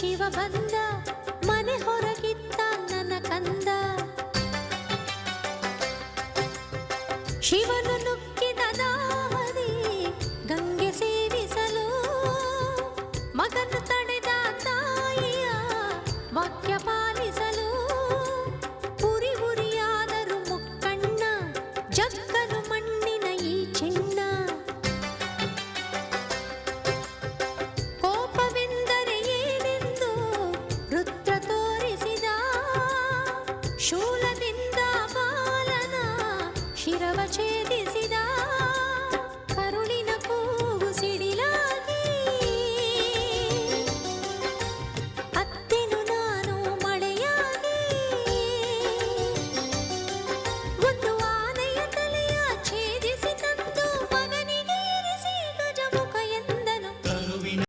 ಶಿವ ಬಂದ ಮನೆ ಹೊರಗಿದ್ದ ನನ್ನ ಕಂದ. ಶಿವನು ನುಗ್ಗಿದ ದಾರಿ ಗಂಗೆ ಸೇವಿಸಲು ಮಗನು ತಡೆದ ತಾಯಿಯ ವಾಕ್ಯ ಪಾಲಿಸಲು. ಉರಿ ಉರಿಯಾದರು ಮುಕ್ಕಣ್ಣ ಜಕ್ಕನು ಮಣ್ಣಿನ ಈ ಚಿನ್ನ. ಕೋಪವೆಂದರೆ ಏನೆಂದು ರುದ್ರ ತೋರಿಸಿದ. ಶೂ